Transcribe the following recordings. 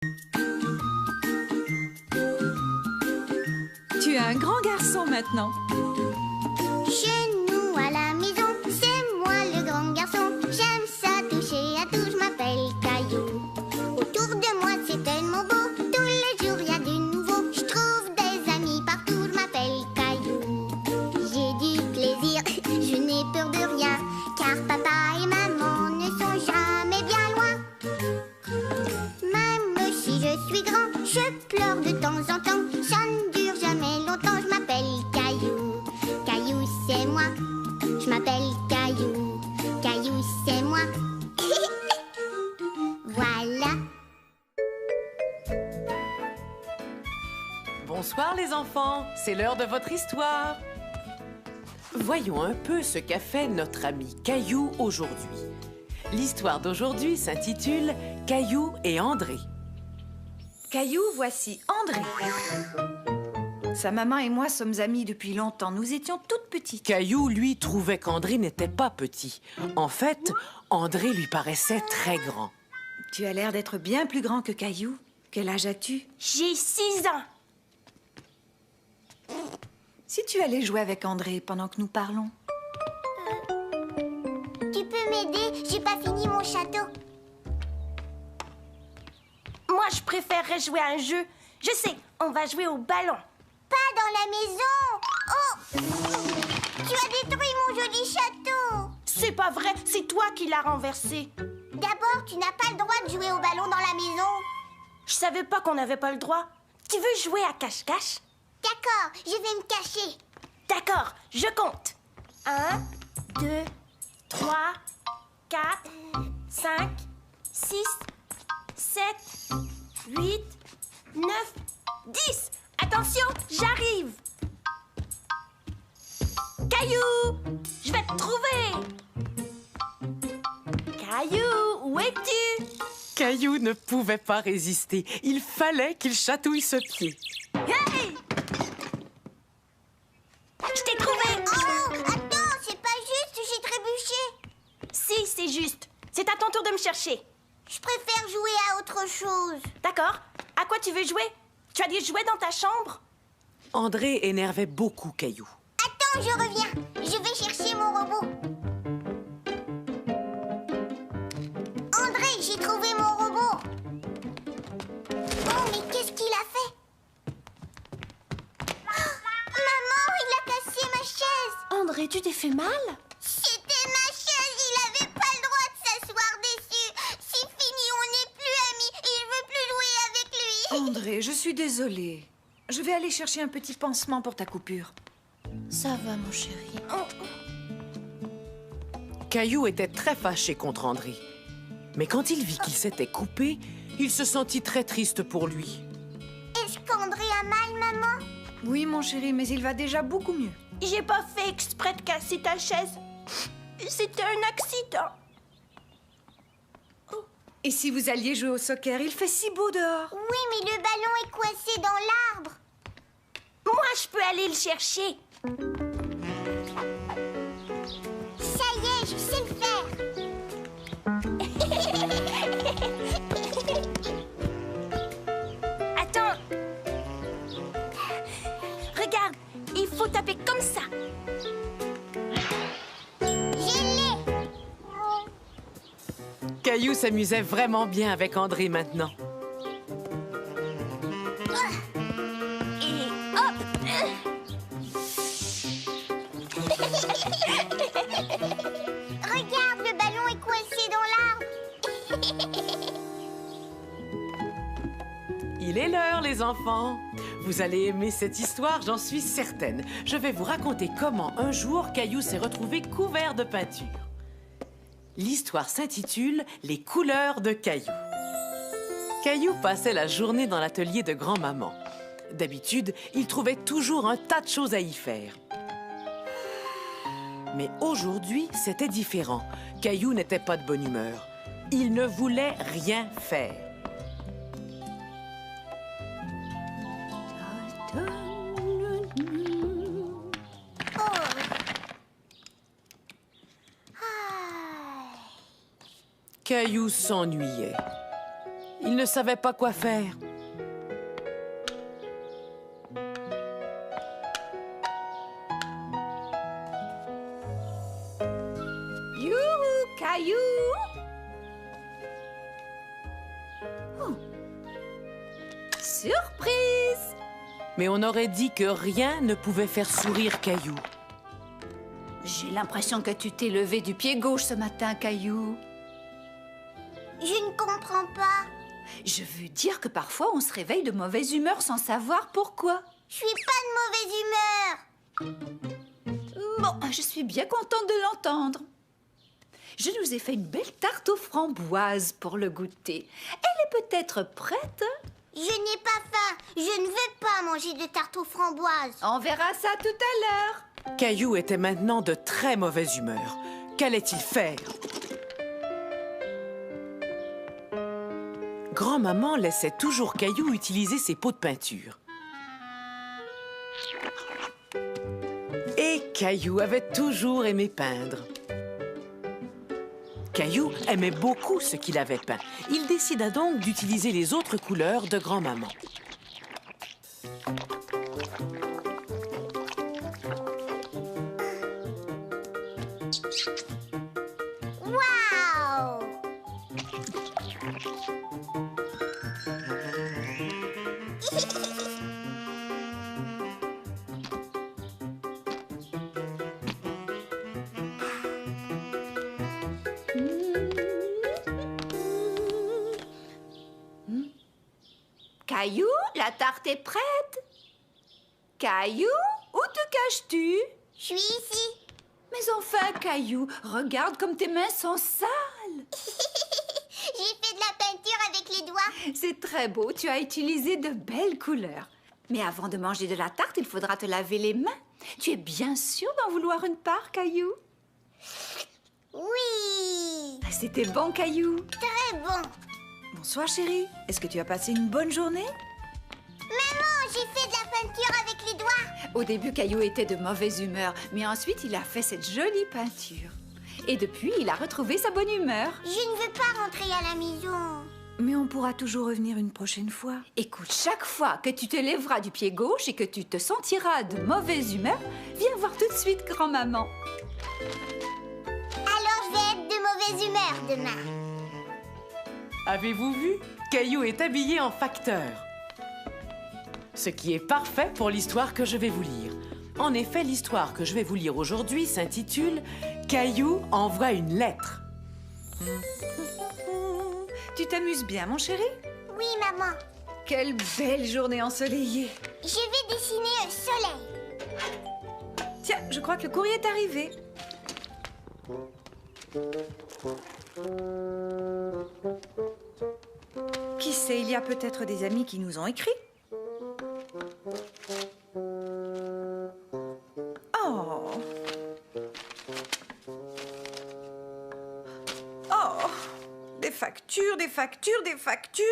Tu es un grand garçon maintenant. Chez nous à la maison, c'est moi le grand garçon. J'aime ça toucher à tout, je m'appelle Caillou. Autour de moi c'est tellement beau, tous les jours il y a du nouveau. Je trouve des amis partout, je m'appelle Caillou. J'ai du plaisir, je n'ai peur de rien, car papa et maman ne sont jamais bien loin. Même si je suis grand, je pleure de temps en temps. Ça ne dure jamais longtemps, je m'appelle Caillou. Caillou c'est moi, je m'appelle Caillou. Caillou c'est moi. Voilà. Bonsoir les enfants, c'est l'heure de votre histoire. Voyons un peu ce qu'a fait notre ami Caillou aujourd'hui. L'histoire d'aujourd'hui s'intitule « Caillou et André ». Caillou, voici André. Sa maman et moi sommes amis depuis longtemps. Nous étions toutes petites. Caillou, lui, trouvait qu'André n'était pas petit. En fait, André lui paraissait très grand. Tu as l'air d'être bien plus grand que Caillou. Quel âge as-tu? J'ai 6 ans. Si tu allais jouer avec André pendant que nous parlons. Tu peux m'aider? J'ai pas fini mon château. Moi, je préférerais jouer à un jeu. Je sais, on va jouer au ballon. Pas dans la maison. Oh! Tu as détruit mon joli château. C'est pas vrai, c'est toi qui l'as renversé. D'abord, tu n'as pas le droit de jouer au ballon dans la maison. Je savais pas qu'on n'avait pas le droit. Tu veux jouer à cache-cache? D'accord, je vais me cacher. D'accord, je compte. 1, 2, 3, 4, 5, 6, 7, 8, 9, 10. Attention, j'arrive. Caillou, je vais te trouver. Caillou, où es-tu? Caillou ne pouvait pas résister. Il fallait qu'il chatouille ce pied. Hey! Je t'ai trouvé. Oh, attends, c'est pas juste, j'ai trébuché. Si, c'est juste. C'est à ton tour de me chercher. Je préfère jouer à autre chose. D'accord. À quoi tu veux jouer? Tu as des jouets dans ta chambre? André énervait beaucoup Caillou. Attends, je reviens. Je vais chercher mon robot. André, j'ai trouvé mon robot. Oh, mais qu'est-ce qu'il a fait? Maman, il a cassé ma chaise. André, tu t'es fait mal? C'était ma chaise, il avait pas le droit de s'asseoir dessus. C'est fini, on n'est plus amis et je veux plus jouer avec lui. André, je suis désolée. Je vais aller chercher un petit pansement pour ta coupure. Ça va, mon chéri. Caillou était très fâché contre André. Mais quand il vit qu'il s'était coupé, il se sentit très triste pour lui. Est-ce qu'André a mal, maman? Oui, mon chéri, mais il va déjà beaucoup mieux. J'ai pas fait exprès de casser ta chaise. C'était un accident. Et si vous alliez jouer au soccer, il fait si beau dehors. Oui, mais le ballon est coincé dans l'arbre. Moi, je peux aller le chercher. Ça y est, je sais le faire. Attends. Regarde, il faut taper comme ça. Je l'ai. Caillou s'amusait vraiment bien avec André maintenant. Et hop. Regarde, le ballon est coincé dans l'arbre. Il est l'heure, les enfants. Vous allez aimer cette histoire, j'en suis certaine. Je vais vous raconter comment un jour Caillou s'est retrouvé couvert de peinture. L'histoire s'intitule « Les couleurs de Caillou ». Caillou passait la journée dans l'atelier de grand-maman. D'habitude, il trouvait toujours un tas de choses à y faire. Mais aujourd'hui, c'était différent. Caillou n'était pas de bonne humeur. Il ne voulait rien faire. Caillou s'ennuyait. Il ne savait pas quoi faire. Youhou, Caillou! Oh. Surprise! Mais on aurait dit que rien ne pouvait faire sourire Caillou. J'ai l'impression que tu t'es levé du pied gauche ce matin, Caillou. Je ne comprends pas. Je veux dire que parfois on se réveille de mauvaise humeur sans savoir pourquoi. Je suis pas de mauvaise humeur. Bon, je suis bien contente de l'entendre. Je nous ai fait une belle tarte aux framboises pour le goûter. Elle est peut-être prête? Je n'ai pas faim. Je ne veux pas manger de tarte aux framboises. On verra ça tout à l'heure. Caillou était maintenant de très mauvaise humeur. Qu'allait-il faire? Grand-maman laissait toujours Caillou utiliser ses pots de peinture. Et Caillou avait toujours aimé peindre. Caillou aimait beaucoup ce qu'il avait peint. Il décida donc d'utiliser les autres couleurs de grand-maman. Waouh! Caillou, la tarte est prête. Caillou, où te caches-tu? Je suis ici. Mais enfin, Caillou, regarde comme tes mains sont sales. J'ai fait de la peinture avec les doigts. C'est très beau, tu as utilisé de belles couleurs. Mais avant de manger de la tarte, il faudra te laver les mains. Tu es bien sûr d'en vouloir une part, Caillou? Oui. C'était bon, Caillou. Très bon. Bonsoir, chérie. Est-ce que tu as passé une bonne journée? Maman, j'ai fait de la peinture avec les doigts. Au début, Caillou était de mauvaise humeur, mais ensuite, il a fait cette jolie peinture. Et depuis, il a retrouvé sa bonne humeur. Je ne veux pas rentrer à la maison. Mais on pourra toujours revenir une prochaine fois. Écoute, chaque fois que tu te lèveras du pied gauche et que tu te sentiras de mauvaise humeur, viens voir tout de suite grand-maman. Alors je vais être de mauvaise humeur demain. Avez-vous vu? Caillou est habillé en facteur. Ce qui est parfait pour l'histoire que je vais vous lire. En effet, l'histoire que je vais vous lire aujourd'hui s'intitule « Caillou envoie une lettre ». Tu t'amuses bien, mon chéri? Oui, maman. Quelle belle journée ensoleillée. Je vais dessiner un soleil. Tiens, je crois que le courrier est arrivé. Qui sait, il y a peut-être des amis qui nous ont écrit. Oh! Oh! Des factures, des factures, des factures.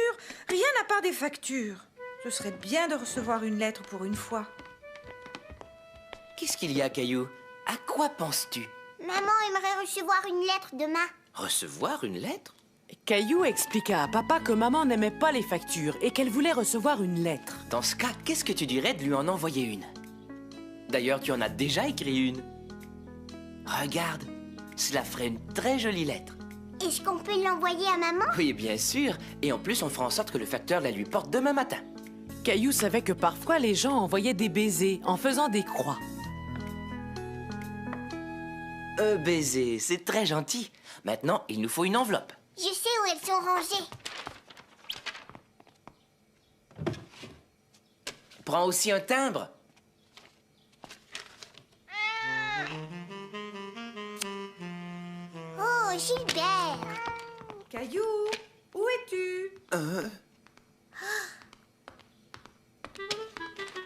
Rien à part des factures. Ce serait bien de recevoir une lettre pour une fois. Qu'est-ce qu'il y a, Caillou? À quoi penses-tu? Maman aimerait recevoir une lettre demain. Recevoir une lettre? Caillou expliqua à papa que maman n'aimait pas les factures et qu'elle voulait recevoir une lettre. Dans ce cas, qu'est-ce que tu dirais de lui en envoyer une? D'ailleurs, tu en as déjà écrit une. Regarde, cela ferait une très jolie lettre. Est-ce qu'on peut l'envoyer à maman? Oui, bien sûr. Et en plus, on fera en sorte que le facteur la lui porte demain matin. Caillou savait que parfois les gens envoyaient des baisers en faisant des croix. Baiser, c'est très gentil. Maintenant, il nous faut une enveloppe. Je sais où elles sont rangées. Prends aussi un timbre. Oh, Gilbert. Caillou, où es-tu?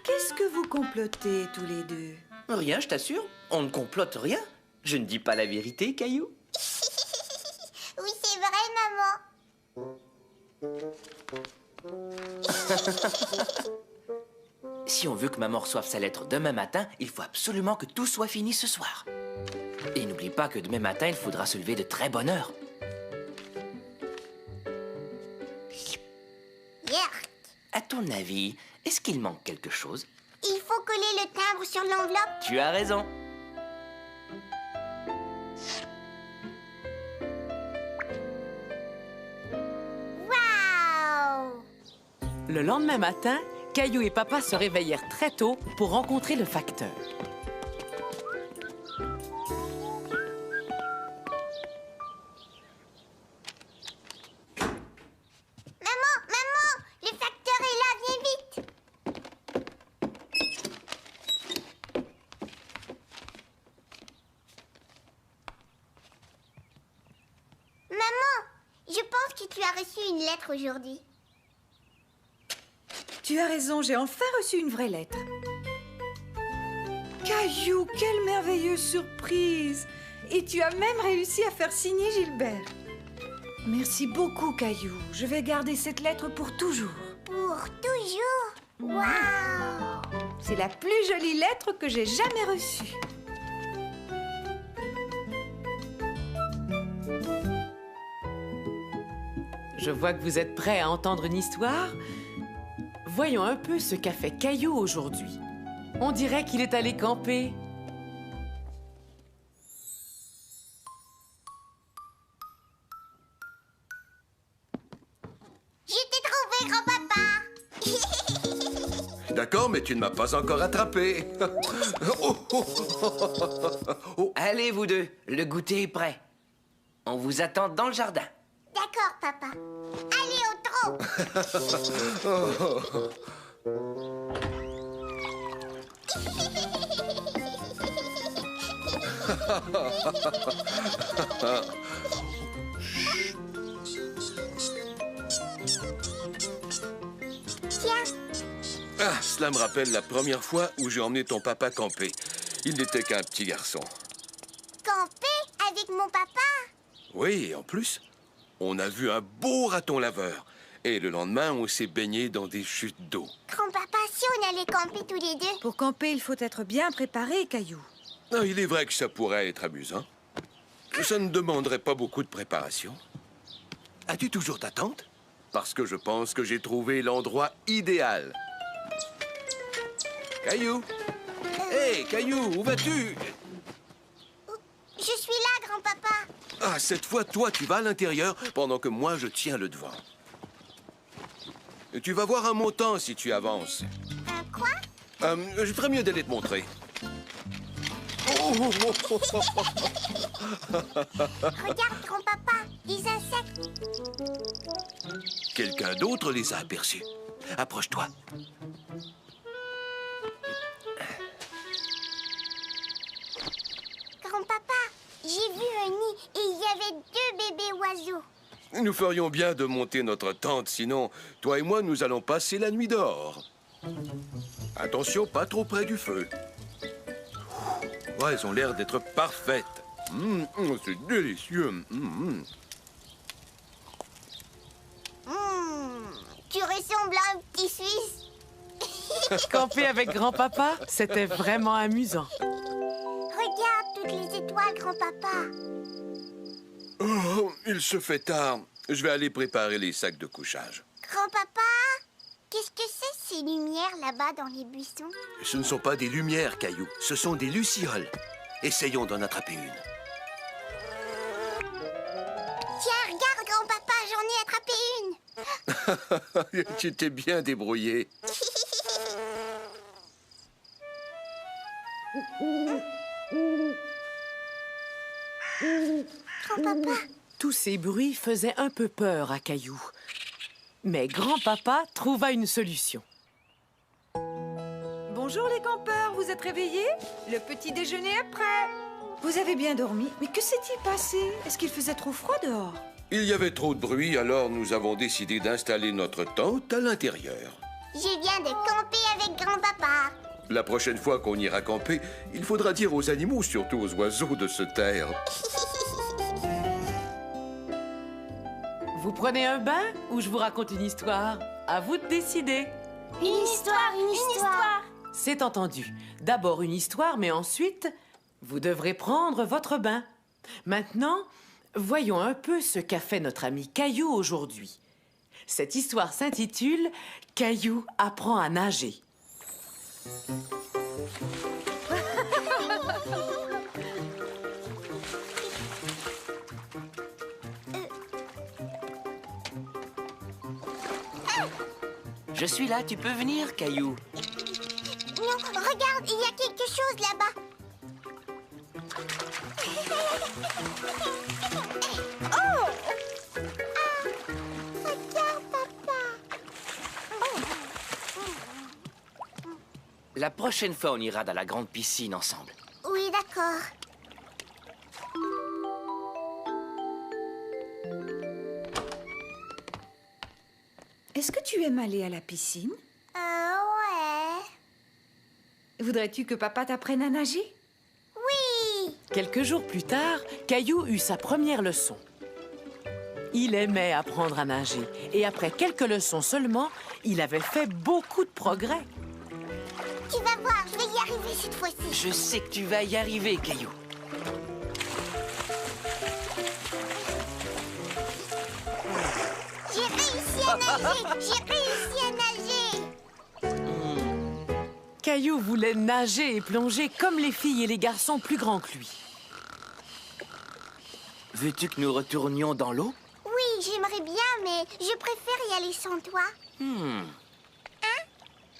Qu'est-ce que vous complotez tous les deux? Rien, je t'assure. On ne complote rien. Je ne dis pas la vérité, Caillou. Oui, c'est vrai, maman. Si on veut que maman reçoive sa lettre demain matin, il faut absolument que tout soit fini ce soir. Et n'oublie pas que demain matin, il faudra se lever de très bonne heure. À ton avis, est-ce qu'il manque quelque chose? Il faut coller le timbre sur l'enveloppe. Tu as raison. Waouh! Le lendemain matin, Caillou et Papa se réveillèrent très tôt pour rencontrer le facteur. Maman, le facteur est là, viens vite. Maman, je pense que tu as reçu une lettre aujourd'hui. Tu as raison, j'ai enfin reçu une vraie lettre. Caillou, quelle merveilleuse surprise! Et tu as même réussi à faire signer Gilbert. Merci beaucoup, Caillou. Je vais garder cette lettre pour toujours. Pour toujours? Waouh! C'est la plus jolie lettre que j'ai jamais reçue. Je vois que vous êtes prêts à entendre une histoire. Voyons un peu ce qu'a fait Caillou aujourd'hui. On dirait qu'il est allé camper. Je t'ai trouvé, grand-papa! D'accord, mais tu ne m'as pas encore attrapé. Oh, oh, oh. Allez, vous deux, le goûter est prêt. On vous attend dans le jardin. D'accord, papa. Allez, au trot! Tiens, Ah, cela me rappelle la première fois où j'ai emmené ton papa camper. Il n'était qu'un petit garçon. camper avec mon papa? Oui, et en plus, on a vu un beau raton laveur. Et le lendemain, on s'est baigné dans des chutes d'eau. Grand-papa, si on allait camper tous les deux? Pour camper, il faut être bien préparé, Caillou. Ah, il est vrai que ça pourrait être amusant. Ça ne demanderait pas beaucoup de préparation. As-tu toujours ta tente? Parce que je pense que j'ai trouvé l'endroit idéal. Caillou! Hé, Caillou, où vas-tu? Je suis là, grand-papa. Ah, cette fois, toi, tu vas à l'intérieur pendant que moi, je tiens le devant. Tu vas voir un montant si tu avances. Un quoi? Je ferais mieux d'aller te montrer. Oh, oh, oh, oh, oh. Regarde, grand-papa, des insectes. Quelqu'un d'autre les a aperçus. Approche-toi. Grand-papa, j'ai vu un nid et il y avait 2 bébés oiseaux. Nous ferions bien de monter notre tente, sinon, toi et moi, nous allons passer la nuit dehors. Attention, pas trop près du feu. Ouais, elles ont l'air d'être parfaites. C'est délicieux. Tu ressembles à un petit Suisse. Camper avec grand-papa, c'était vraiment amusant. Regarde toutes les étoiles, grand-papa. Oh, il se fait tard. Je vais aller préparer les sacs de couchage. Grand-papa, qu'est-ce que c'est ces lumières là-bas dans les buissons? Ce ne sont pas des lumières, Caillou. Ce sont des lucioles. Essayons d'en attraper une. Tiens, regarde, grand-papa, j'en ai attrapé une. Tu t'es bien débrouillé. Grand-papa, Tous ces bruits faisaient un peu peur à Caillou. Mais grand-papa trouva une solution. Bonjour les campeurs, vous êtes réveillés? Le petit déjeuner est prêt. Vous avez bien dormi? Mais que s'est-il passé? Est-ce qu'il faisait trop froid dehors? Il y avait trop de bruit, alors nous avons décidé d'installer notre tente à l'intérieur. je viens de camper avec grand-papa. La prochaine fois qu'on ira camper, il faudra dire aux animaux, surtout aux oiseaux, de se taire. Vous prenez un bain ou je vous raconte une histoire? À vous de décider. Une histoire. C'est entendu. D'abord une histoire, mais ensuite, vous devrez prendre votre bain. Maintenant, voyons un peu ce qu'a fait notre ami Caillou aujourd'hui. Cette histoire s'intitule « Caillou apprend à nager ». Je suis là, tu peux venir, Caillou. Non, regarde, il y a quelque chose là-bas. Oh! Regarde, papa. La prochaine fois, on ira dans la grande piscine ensemble. Oui, d'accord. Est-ce que tu aimes aller à la piscine? Ouais. Voudrais-tu que papa t'apprenne à nager? Oui. Quelques jours plus tard, Caillou eut sa première leçon. Il aimait apprendre à nager et après quelques leçons seulement, il avait fait beaucoup de progrès. Tu vas voir, je vais y arriver cette fois-ci. Je sais que tu vas y arriver, Caillou. J'ai réussi à nager. J'ai réussi à nager. Caillou voulait nager et plonger comme les filles et les garçons plus grands que lui. Veux-tu que nous retournions dans l'eau? Oui, j'aimerais bien, mais je préfère y aller sans toi.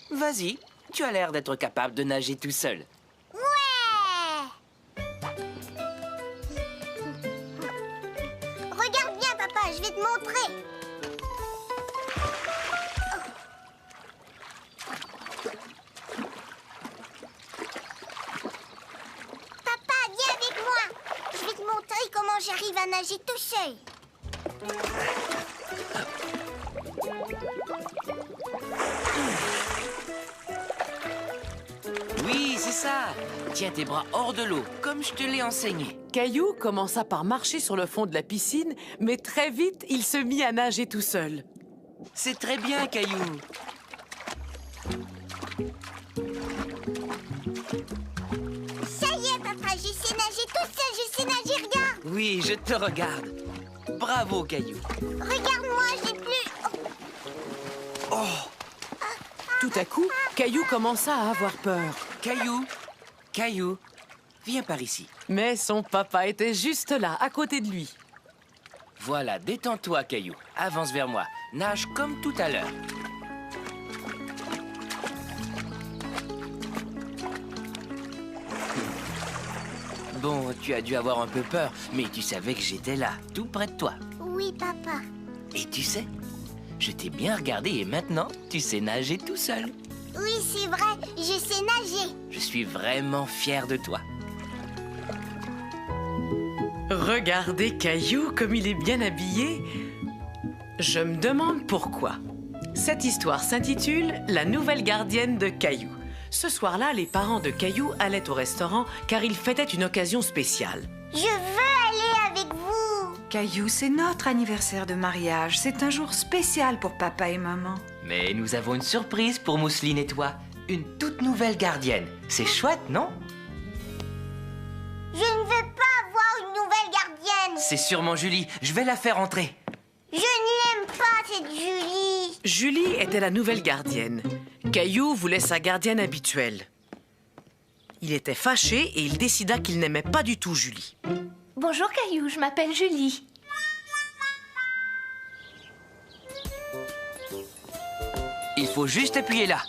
Vas-y, tu as l'air d'être capable de nager tout seul. Ouais. Regarde bien, papa, je vais te montrer. Papa, viens avec moi. Je vais te montrer comment j'arrive à nager tout seul. Oui, c'est ça. Tiens tes bras hors de l'eau, comme je te l'ai enseigné. Caillou commença par marcher sur le fond de la piscine, mais très vite, il se mit à nager tout seul. C'est très bien, Caillou. Ça y est, papa, je sais nager tout seul, je sais nager, regarde. Oui, je te regarde. Bravo, Caillou. Regarde-moi, j'ai plus... Tout à coup, Caillou commença à avoir peur. Caillou, viens par ici. Mais son papa était juste là, à côté de lui. Voilà, détends-toi, Caillou. Avance vers moi. Nage comme tout à l'heure. Bon, tu as dû avoir un peu peur, mais tu savais que j'étais là, tout près de toi. Oui, papa. Et tu sais, je t'ai bien regardé et maintenant, tu sais nager tout seul. Oui, c'est vrai, je sais nager. Je suis vraiment fier de toi. Regardez Caillou comme il est bien habillé. Je me demande pourquoi. Cette histoire s'intitule « La nouvelle gardienne de Caillou ». Ce soir-là, les parents de Caillou allaient au restaurant car ils fêtaient une occasion spéciale. Je veux aller avec vous. Caillou, c'est notre anniversaire de mariage. C'est un jour spécial pour papa et maman. Mais nous avons une surprise pour Mousseline et toi. Une toute nouvelle gardienne. C'est chouette, non? Je ne veux pas avoir une nouvelle gardienne. C'est sûrement Julie. Je vais la faire entrer. Je ne l'aime pas, cette Julie. Julie était la nouvelle gardienne. Caillou voulait sa gardienne habituelle. Il était fâché et il décida qu'il n'aimait pas du tout Julie. Bonjour Caillou, je m'appelle Julie. Il faut juste appuyer là.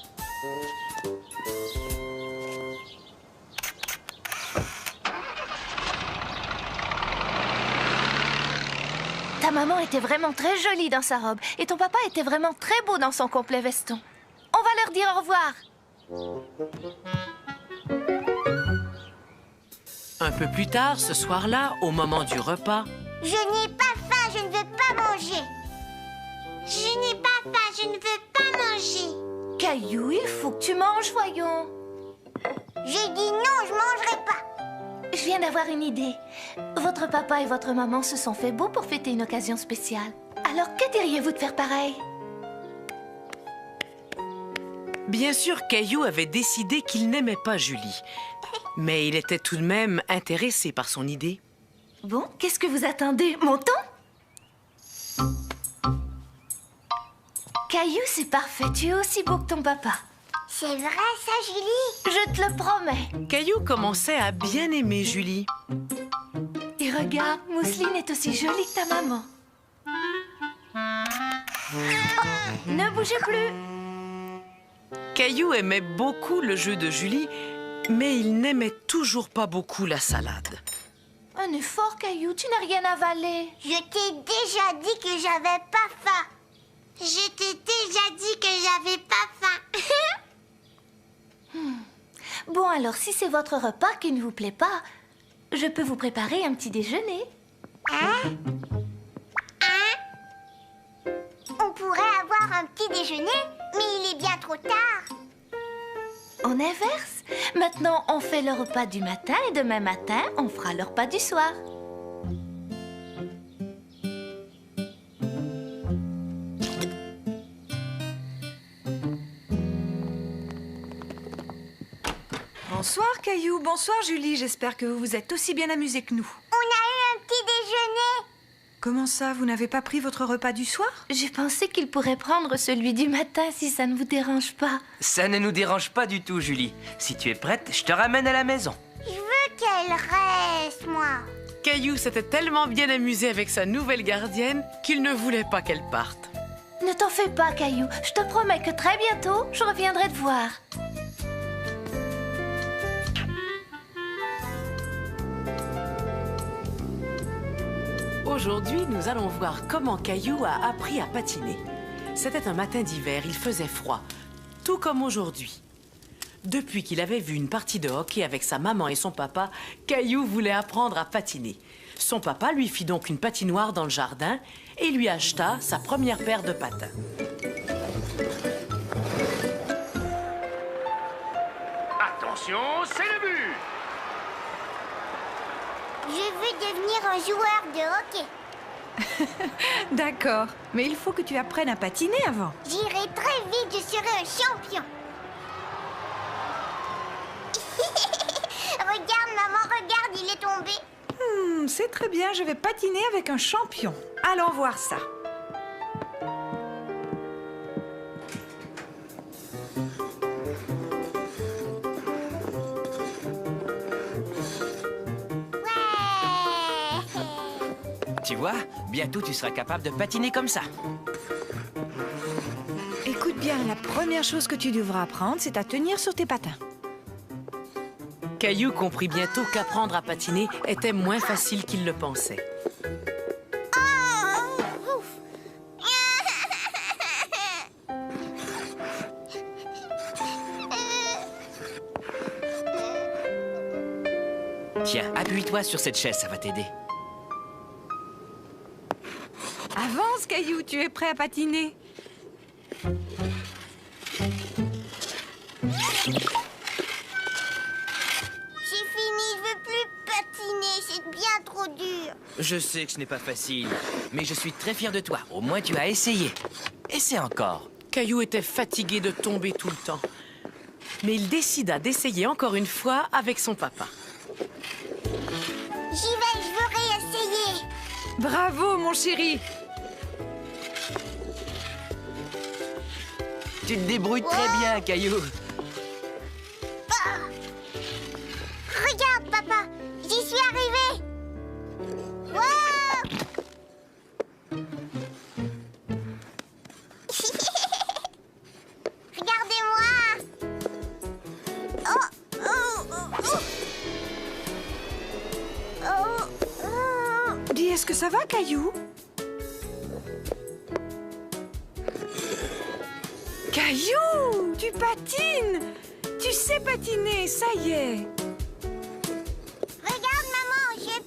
Ta maman était vraiment très jolie dans sa robe et ton papa était vraiment très beau dans son complet veston. On va leur dire au revoir. Un peu plus tard, ce soir-là, au moment du repas, Je n'ai pas faim, je ne veux pas manger. Je n'ai pas faim, je ne veux pas manger. Caillou, il faut que tu manges, voyons. J'ai dit non, je mangerai pas. Je viens d'avoir une idée. Votre papa et votre maman se sont fait beaux pour fêter une occasion spéciale. Alors, que diriez-vous de faire pareil? bien sûr, Caillou avait décidé qu'il n'aimait pas Julie. Mais il était tout de même intéressé par son idée. Bon, qu'est-ce que vous attendez? Montons? Caillou, c'est parfait. Tu es aussi beau que ton papa. C'est vrai ça, Julie? Je te le promets. Caillou commençait à bien aimer Julie. Et regarde, Mousseline est aussi jolie que ta maman. Oh, ne bougez plus. Caillou aimait beaucoup le jeu de Julie, mais il n'aimait toujours pas beaucoup la salade. Un effort, Caillou, tu n'as rien avalé. Je t'ai déjà dit que j'avais pas faim. Je t'ai déjà dit que j'avais pas faim. Bon, alors, si c'est votre repas qui ne vous plaît pas, je peux vous préparer un petit déjeuner. On pourrait avoir un petit déjeuner, mais il est bien trop tard. On inverse. Maintenant, on fait le repas du matin et demain matin, on fera le repas du soir. Bonsoir, Caillou. Bonsoir, Julie. J'espère que vous vous êtes aussi bien amusés que nous. On a eu un petit déjeuner. Comment ça, vous n'avez pas pris votre repas du soir? J'ai pensé qu'il pourrait prendre celui du matin si ça ne vous dérange pas. Ça ne nous dérange pas du tout, Julie. Si tu es prête, je te ramène à la maison. Je veux qu'elle reste, moi. Caillou s'était tellement bien amusé avec sa nouvelle gardienne qu'il ne voulait pas qu'elle parte. Ne t'en fais pas, Caillou. Je te promets que très bientôt, je reviendrai te voir. Aujourd'hui, nous allons voir comment Caillou a appris à patiner. C'était un matin d'hiver, il faisait froid, tout comme aujourd'hui. Depuis qu'il avait vu une partie de hockey avec sa maman et son papa, Caillou voulait apprendre à patiner. Son papa lui fit donc une patinoire dans le jardin et lui acheta sa première paire de patins. Attention, c'est le but! Je veux devenir un joueur de hockey. D'accord, mais il faut que tu apprennes à patiner avant. J'irai très vite, je serai un champion. Regarde, maman, regarde, il est tombé. C'est très bien, je vais patiner avec un champion. Allons voir ça. Tu vois, bientôt tu seras capable de patiner comme ça. Écoute bien, la première chose que tu devras apprendre, c'est à tenir sur tes patins. Caillou comprit bientôt qu'apprendre à patiner était moins facile qu'il le pensait. Tiens, appuie-toi sur cette chaise, ça va t'aider. Avance, Caillou, tu es prêt à patiner. J'ai fini, je veux plus patiner, c'est bien trop dur. Je sais que ce n'est pas facile, mais je suis très fier de toi. Au moins, tu as essayé. Essaie encore. Caillou était fatigué de tomber tout le temps. Mais il décida d'essayer encore une fois avec son papa. J'y vais, je veux réessayer. Bravo, mon chéri. Tu te débrouilles très bien, Caillou. Regarde, papa, j'y suis arrivée. Wow. Regardez-moi. Oh, oh, oh, oh. Oh, oh. Dis, est-ce que ça va, Caillou? Caillou, tu patines. Tu sais patiner, ça y est. Regarde, maman, je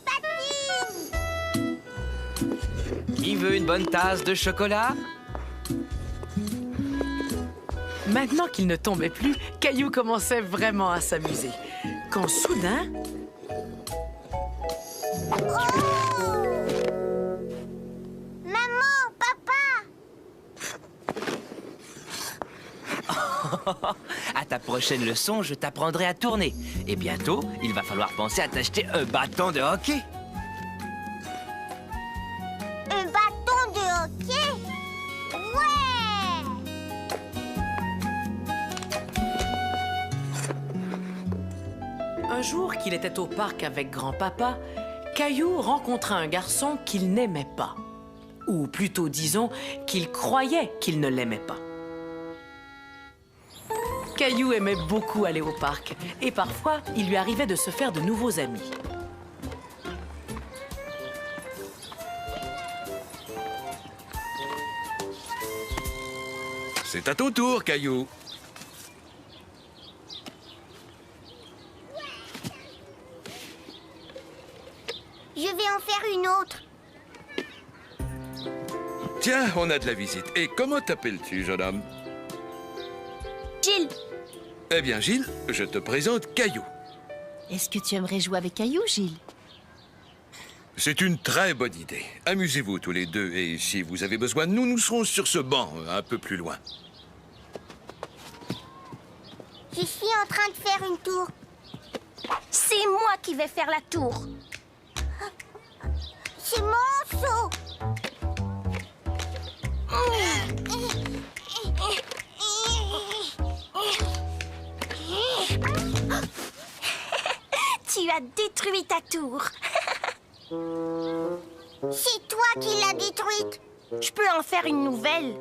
patine. Qui veut une bonne tasse de chocolat? Maintenant qu'il ne tombait plus, Caillou commençait vraiment à s'amuser. Quand soudain, Maman, papa. À ta prochaine leçon, je t'apprendrai à tourner. Et bientôt, il va falloir penser à t'acheter un bâton de hockey. Un bâton de hockey? Ouais. Un jour qu'il était au parc avec grand-papa, Caillou rencontra un garçon qu'il n'aimait pas. Ou plutôt, disons, qu'il croyait qu'il ne l'aimait pas. Caillou aimait beaucoup aller au parc et parfois, il lui arrivait de se faire de nouveaux amis. C'est à ton tour, Caillou. Je vais en faire une autre. Tiens, on a de la visite. Et comment t'appelles-tu, jeune homme? Gilles, Eh bien, Gilles, je te présente Caillou. est-ce que tu aimerais jouer avec Caillou, Gilles? C'est une très bonne idée. Amusez-vous tous les deux. Et si vous avez besoin de nous, nous serons sur ce banc, un peu plus loin. Je suis en train de faire une tour. C'est moi qui vais faire la tour. C'est mon saut. Tu as détruit ta tour. C'est toi qui l'as détruite. Je peux en faire une nouvelle.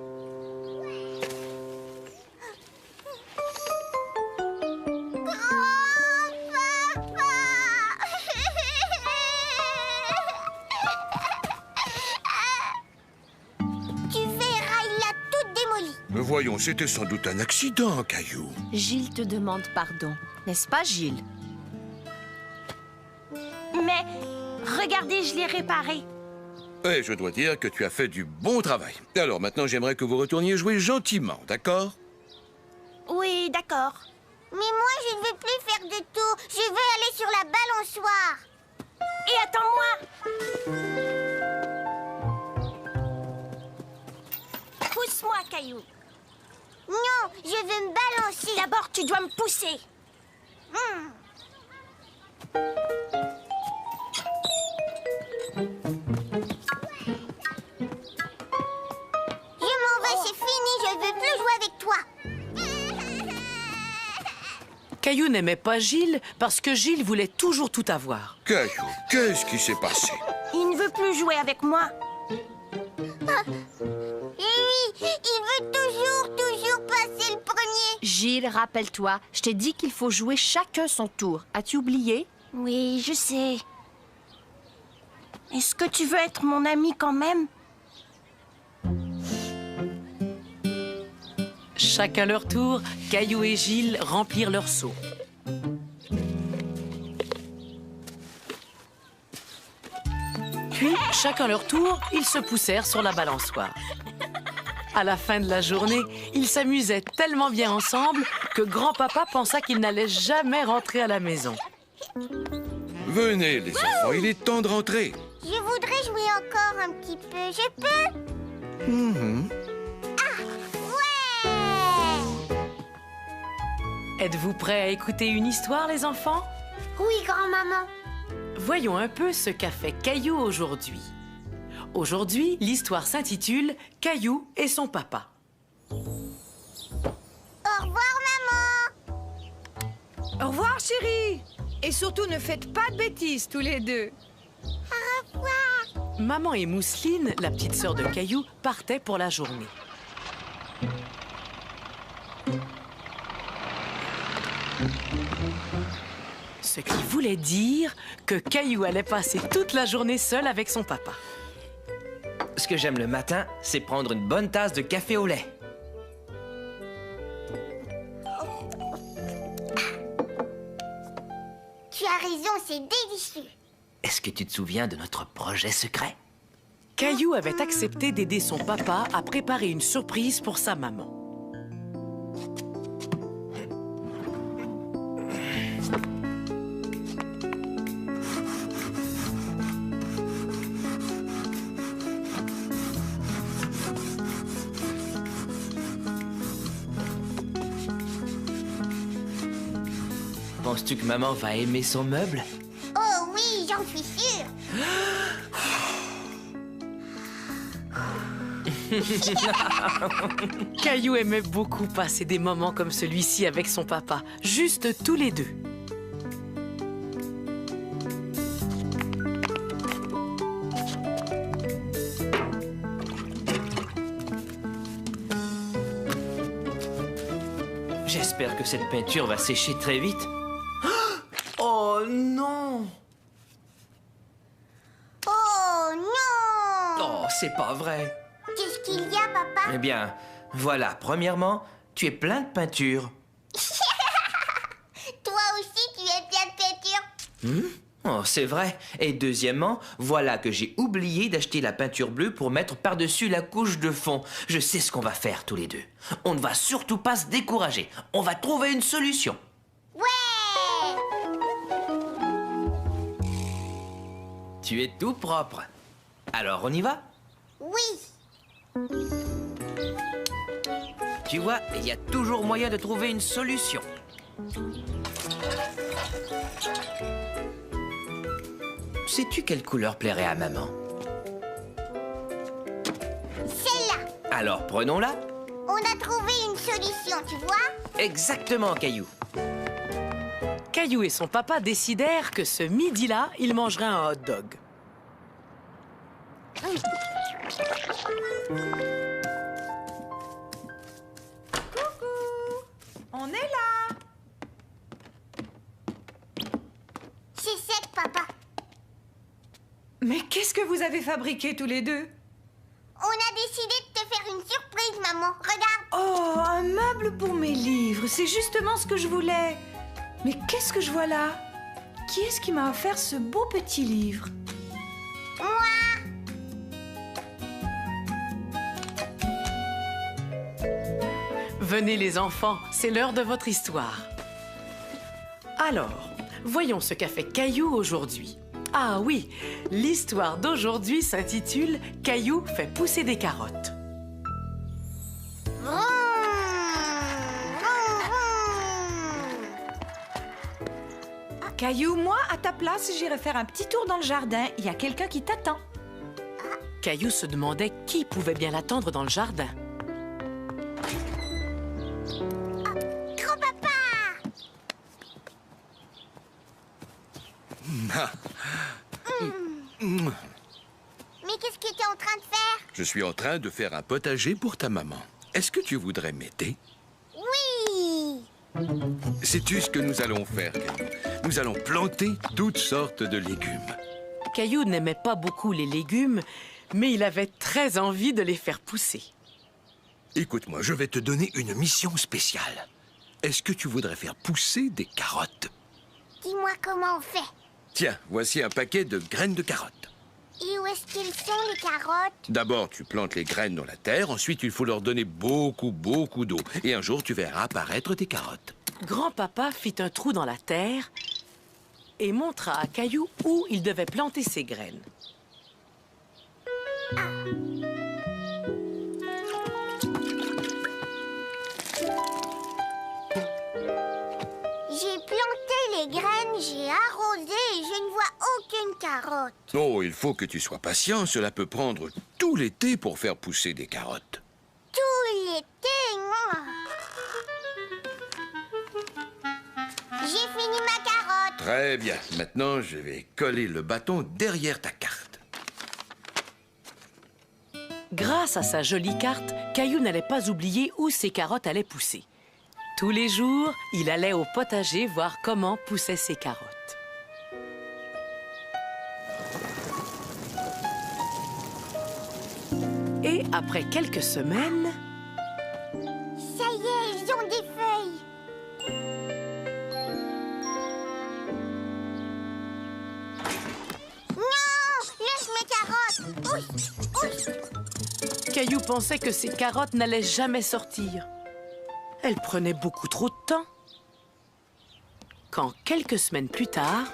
Tu verras, il l'a toute démolie. Mais voyons, c'était sans doute un accident, Caillou. Gilles te demande pardon, n'est-ce pas, Gilles? Mais regardez, je l'ai réparé. Et je dois dire que tu as fait du bon travail. Alors maintenant, j'aimerais que vous retourniez jouer gentiment, d'accord? Oui, d'accord. Mais moi, je ne veux plus faire de tour. Je veux aller sur la balançoire. Et attends-moi. Pousse-moi, Caillou. Non, je veux me balancer. D'abord, tu dois me pousser. Je m'en vais, c'est fini. Je ne veux plus jouer avec toi. Caillou n'aimait pas Gilles parce que Gilles voulait toujours tout avoir. Caillou, qu'est-ce qui s'est passé? Il ne veut plus jouer avec moi. Oui, il veut toujours passer le premier. Gilles, rappelle-toi, je t'ai dit qu'il faut jouer chacun son tour. As-tu oublié? Oui, je sais. Est-ce que tu veux être mon ami quand même? Chacun leur tour, Caillou et Gilles remplirent leur seau. Puis, chacun leur tour, ils se poussèrent sur la balançoire. À la fin de la journée, ils s'amusaient tellement bien ensemble que grand-papa pensa qu'ils n'allaient jamais rentrer à la maison. Venez, les enfants, il est temps de rentrer. Je voudrais jouer encore un petit peu. Je peux? Ouais! Êtes-vous prêts à écouter une histoire, les enfants? Oui, grand-maman. Voyons un peu ce qu'a fait Caillou aujourd'hui. Aujourd'hui, l'histoire s'intitule « Caillou et son papa ». Au revoir, maman. Au revoir, chérie. Et surtout, ne faites pas de bêtises, tous les deux. Au revoir. Maman et Mousseline, la petite sœur de Caillou, partaient pour la journée. Ce qui voulait dire que Caillou allait passer toute la journée seul avec son papa. Ce que j'aime le matin, c'est prendre une bonne tasse de café au lait. Tu as raison, c'est délicieux. Est-ce que tu te souviens de notre projet secret? Caillou avait accepté d'aider son papa à préparer une surprise pour sa maman. Penses-tu que maman va aimer son meuble? Oh oui, j'en suis sûre. Caillou aimait beaucoup passer des moments comme celui-ci avec son papa, juste tous les deux. J'espère que cette peinture va sécher très vite. Oh non! Oh non! Oh, c'est pas vrai. Qu'est-ce qu'il y a, papa? Eh bien, voilà, premièrement, tu es plein de peinture. Toi aussi, tu es plein de peinture. Oh, c'est vrai. Et deuxièmement, voilà que j'ai oublié d'acheter la peinture bleue pour mettre par-dessus la couche de fond. Je sais ce qu'on va faire tous les deux. On ne va surtout pas se décourager. On va trouver une solution. Ouais! Tu es tout propre. Alors, on y va? Oui. Tu vois, il y a toujours moyen de trouver une solution. Sais-tu quelle couleur plairait à maman? Celle-là. Alors, prenons-la. On a trouvé une solution, tu vois? Exactement, Caillou. Caillou et son papa décidèrent que ce midi-là, ils mangeraient un hot dog. On est là. C'est sec, papa. Mais qu'est-ce que vous avez fabriqué tous les deux? On a décidé de te faire une surprise, maman. Regarde. Oh, un meuble pour mes livres. C'est justement ce que je voulais. Mais qu'est-ce que je vois là? Qui est-ce qui m'a offert ce beau petit livre? Moi. Venez les enfants, c'est l'heure de votre histoire. Alors, voyons ce qu'a fait Caillou aujourd'hui. Ah oui, l'histoire d'aujourd'hui s'intitule « Caillou fait pousser des carottes ». Vroom, vroom, vroom. Caillou, moi, à ta place, j'irai faire un petit tour dans le jardin. Il y a quelqu'un qui t'attend. Caillou se demandait qui pouvait bien l'attendre dans le jardin. Grand-papa. Mais qu'est-ce que tu es en train de faire? Je suis en train de faire un potager pour ta maman. Est-ce que tu voudrais m'aider? Oui. Sais-tu ce que nous allons faire, Caillou? Nous allons planter toutes sortes de légumes. Caillou n'aimait pas beaucoup les légumes, mais il avait très envie de les faire pousser. Écoute-moi, je vais te donner une mission spéciale. Est-ce que tu voudrais faire pousser des carottes? Dis-moi comment on fait. Tiens, voici un paquet de graines de carottes. Et où est-ce qu'ils sont, les carottes? D'abord, tu plantes les graines dans la terre. Ensuite, il faut leur donner beaucoup d'eau. Et un jour, tu verras apparaître tes carottes. Grand-papa fit un trou dans la terre et montra à Caillou où il devait planter ses graines. J'ai planté les graines, j'ai arrosé et je ne vois aucune carotte. Oh, il faut que tu sois patient. Cela peut prendre tout l'été pour faire pousser des carottes. Tout l'été, moi. J'ai fini ma carotte. Très bien. Maintenant, je vais coller le bâton derrière ta carte. Grâce à sa jolie carte, Caillou n'allait pas oublier où ses carottes allaient pousser. Tous les jours, il allait au potager voir comment poussaient ses carottes. Et après quelques semaines, Ça y est, ils ont des feuilles. Non, laisse mes carottes. Ouch. Caillou pensait que ses carottes n'allaient jamais sortir. Elles prenaient beaucoup trop de temps. Quand quelques semaines plus tard,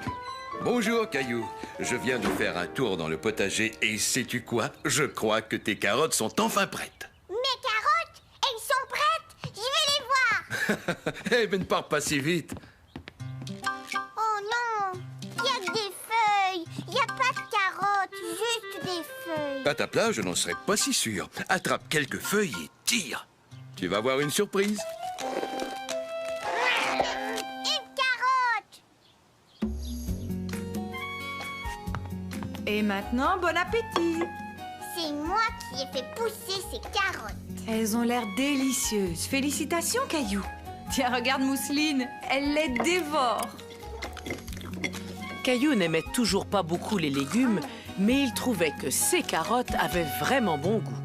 Bonjour, Caillou. Je viens de faire un tour dans le potager et sais-tu quoi? Je crois que tes carottes sont enfin prêtes. Mes carottes, elles sont prêtes. Je vais les voir. Eh ben, ne pars pas si vite. Oh non, il y a que des feuilles. Il n'y a pas de carottes, juste des feuilles. À ta place, je n'en serais pas si sûr. Attrape quelques feuilles et tire. Tu vas voir une surprise. Une carotte. Et maintenant, bon appétit. C'est moi qui ai fait pousser ces carottes. Elles ont l'air délicieuses. Félicitations, Caillou. Tiens, regarde Mousseline, elle les dévore. Caillou n'aimait toujours pas beaucoup les légumes, mais il trouvait que ces carottes avaient vraiment bon goût.